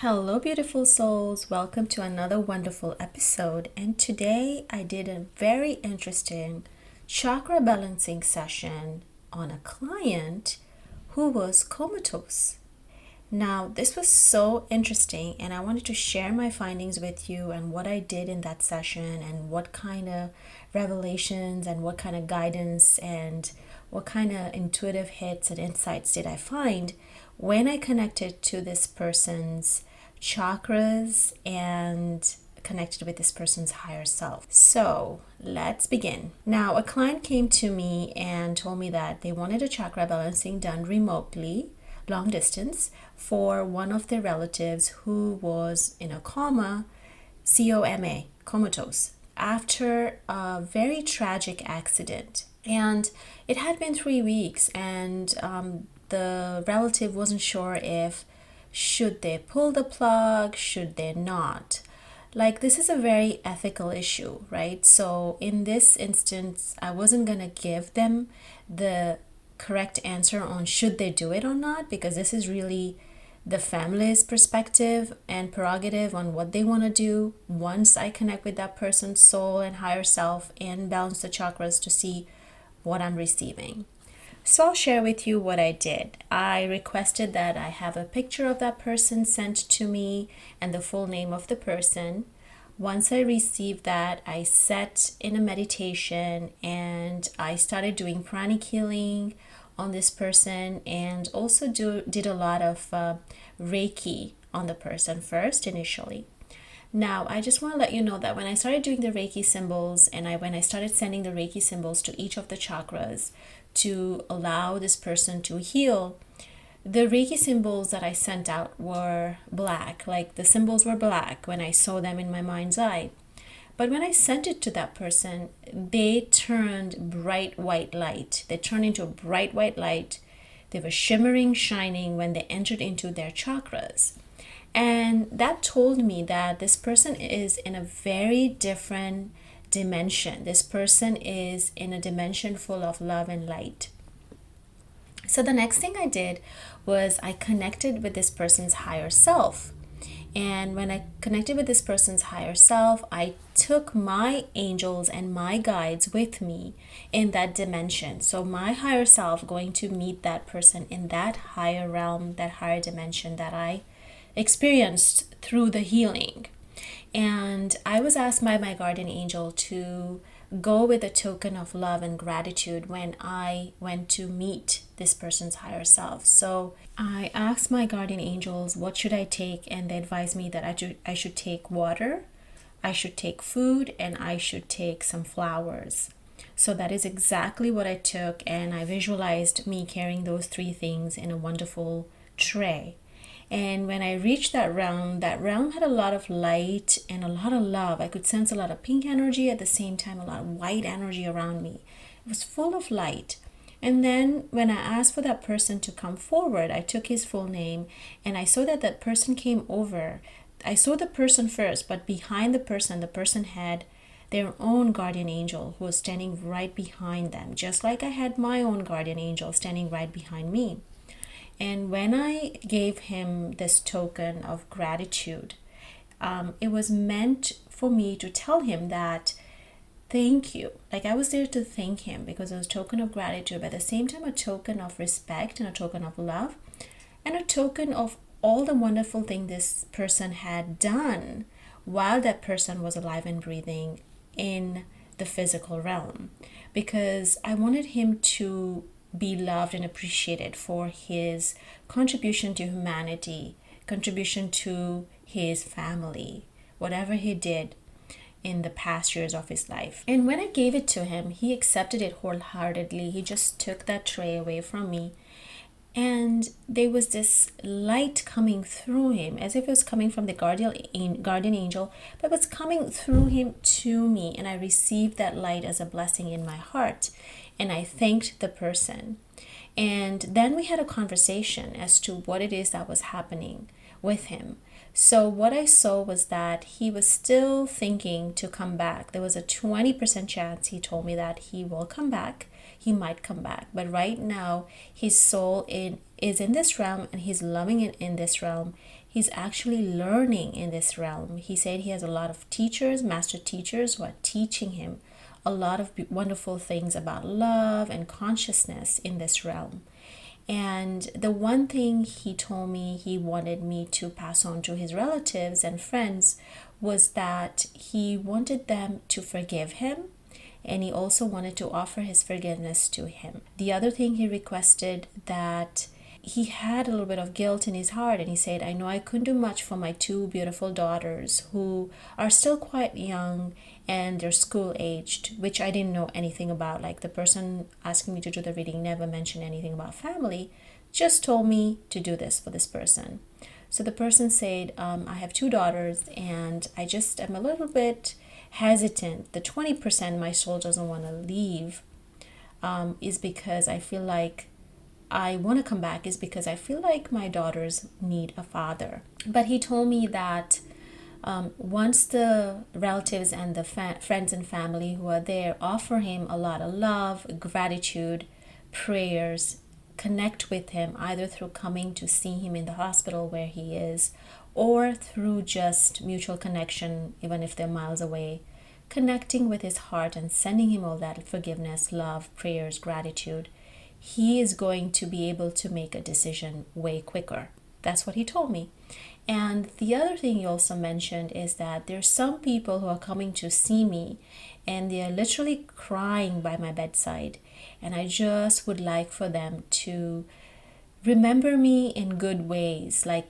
Hello, beautiful souls. Welcome to another wonderful episode. And today I did a very interesting chakra balancing session on a client who was comatose. Now, this was so interesting, and I wanted to share my findings with you and what I did in that session, and what kind of revelations and what kind of guidance and what kind of intuitive hits and insights did I find when I connected to this person's chakras and connected with this person's higher self. So let's begin. Now, a client came to me and told me that they wanted a chakra balancing done remotely, long distance, for one of their relatives who was in a comatose, after a very tragic accident. And it had been 3 weeks, and the relative wasn't sure if should they pull the plug, should they not. Like, this is a very ethical issue, right? So in this instance, I wasn't going to give them the correct answer on should they do it or not, because this is really the family's perspective and prerogative on what they want to do once I connect with that person's soul and higher self and balance the chakras to see what I'm receiving. So I'll share with you what I did. I requested that I have a picture of that person sent to me and the full name of the person. Once I received that, I sat in a meditation and I started doing pranic healing on this person, and also did a lot of Reiki on the person first initially. Now, I just want to let you know that when I started doing the Reiki symbols, and when I started sending the Reiki symbols to each of the chakras to allow this person to heal, the Reiki symbols that I sent out were black. Like, the symbols were black when I saw them in my mind's eye. But when I sent it to that person, they turned bright white light. They turned into a bright white light. They were shimmering, shining when they entered into their chakras. And that told me that this person is in a very different dimension. This person is in a dimension full of love and light. So the next thing I did was I connected with this person's higher self. And when I connected with this person's higher self, I took my angels and my guides with me in that dimension. So my higher self going to meet that person in that higher realm, that higher dimension that I experienced through the healing. And I was asked by my guardian angel to go with a token of love and gratitude when I went to meet this person's higher self. So I asked my guardian angels, what should I take? And they advised me that I should take water, I should take food, and I should take some flowers. So that is exactly what I took, and I visualized me carrying those three things in a wonderful tray. And when I reached that realm had a lot of light and a lot of love. I could sense a lot of pink energy, at the same time a lot of white energy around me. It was full of light. And then when I asked for that person to come forward, I took his full name, and I saw that that person came over. I saw the person first, but behind the person had their own guardian angel who was standing right behind them, just like I had my own guardian angel standing right behind me. And when I gave him this token of gratitude, it was meant for me to tell him that thank you. Like, I was there to thank him because it was a token of gratitude, but at the same time a token of respect and a token of love and a token of all the wonderful thing this person had done while that person was alive and breathing in the physical realm. Because I wanted him to be loved and appreciated for his contribution to humanity, contribution to his family, whatever he did in the past years of his life. And when I gave it to him, he accepted it wholeheartedly. He just took that tray away from me, and there was this light coming through him, as if it was coming from the guardian angel, but it was coming through him to me, and I received that light as a blessing in my heart, and I thanked the person. And then we had a conversation as to what it is that was happening with him. So what I saw was that he was still thinking to come back. There was a 20% chance, he told me, that he will come back. He might come back. But right now, his soul is in this realm, and he's loving it in this realm. he's actually learning in this realm. He said he has a lot of teachers, master teachers, who are teaching him a lot of wonderful things about love and consciousness in this realm. And the one thing he told me he wanted me to pass on to his relatives and friends was that he wanted them to forgive him, and he also wanted to offer his forgiveness to him. The other thing he requested, that he had a little bit of guilt in his heart, and he said, I know I couldn't do much for my two beautiful daughters who are still quite young and they're school aged, which I didn't know anything about. Like, the person asking me to do the reading never mentioned anything about family, just told me to do this for this person. So the person said, I have two daughters and I just am a little bit hesitant. The 20% my soul doesn't want to leave is because I feel like I want to come back, is because I feel like my daughters need a father. But he told me that once the relatives and the friends and family who are there offer him a lot of love, gratitude, prayers, connect with him either through coming to see him in the hospital where he is, or through just mutual connection, even if they're miles away, connecting with his heart and sending him all that forgiveness, love, prayers, gratitude, he is going to be able to make a decision way quicker. That's what he told me. And the other thing he also mentioned is that there's some people who are coming to see me and they're literally crying by my bedside. And I just would like for them to remember me in good ways. Like,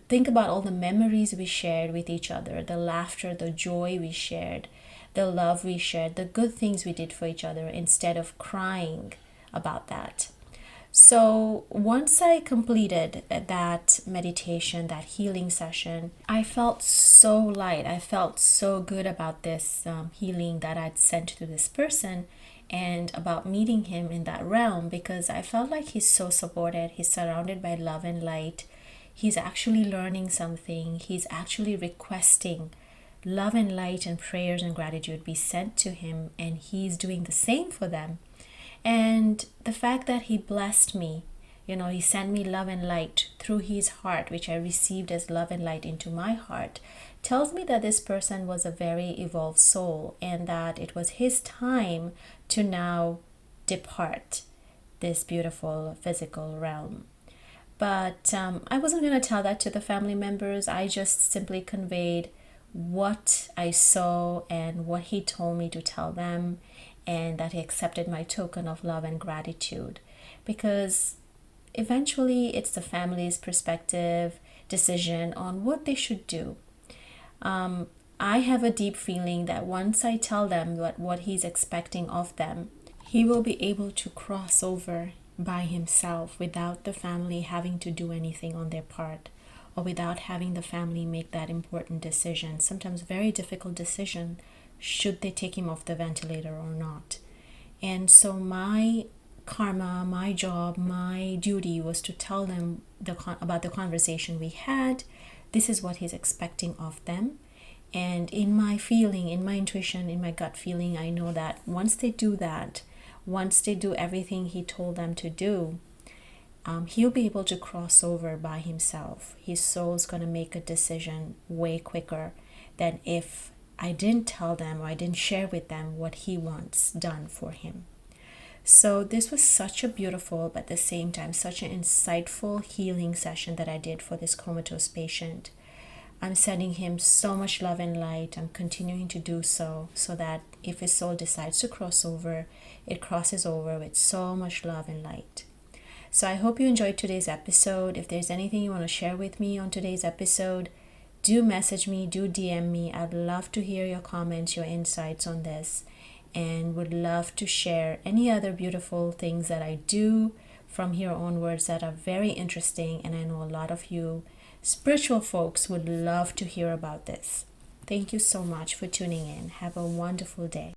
think about all the memories we shared with each other, the laughter, the joy we shared, the love we shared, the good things we did for each other, instead of crying about that. So once I completed that meditation, that healing session, I felt so light. I felt so good about this healing that I'd sent to this person, and about meeting him in that realm, because I felt like he's so supported. He's surrounded by love and light. He's actually learning something. He's actually requesting love and light and prayers and gratitude be sent to him, and he's doing the same for them. And the fact that he blessed me, he sent me love and light through his heart, which I received as love and light into my heart, tells me that this person was a very evolved soul, and that it was his time to now depart this beautiful physical realm. But I wasn't going to tell that to the family members. I just simply conveyed what I saw and what he told me to tell them, and that he accepted my token of love and gratitude, because eventually it's the family's perspective, decision on what they should do. I have a deep feeling that once I tell them what he's expecting of them, he will be able to cross over by himself without the family having to do anything on their part, or without having the family make that important decision, sometimes very difficult decision, should they take him off the ventilator or not. And so my karma, my job, my duty was to tell them about the conversation we had. This is what he's expecting of them. And in my feeling, in my intuition, in my gut feeling, I know that once they do that, once they do everything he told them to do, he'll be able to cross over by himself. His soul's going to make a decision way quicker than if I didn't tell them, or I didn't share with them what he wants done for him. So this was such a beautiful, but at the same time, such an insightful healing session that I did for this comatose patient. I'm sending him so much love and light. I'm continuing to do so that if his soul decides to cross over, it crosses over with so much love and light. So I hope you enjoyed today's episode. If there's anything you want to share with me on today's episode, do message me, do DM me. I'd love to hear your comments, your insights on this, and would love to share any other beautiful things that I do from here onwards that are very interesting, and I know a lot of you spiritual folks would love to hear about this. Thank you so much for tuning in. Have a wonderful day.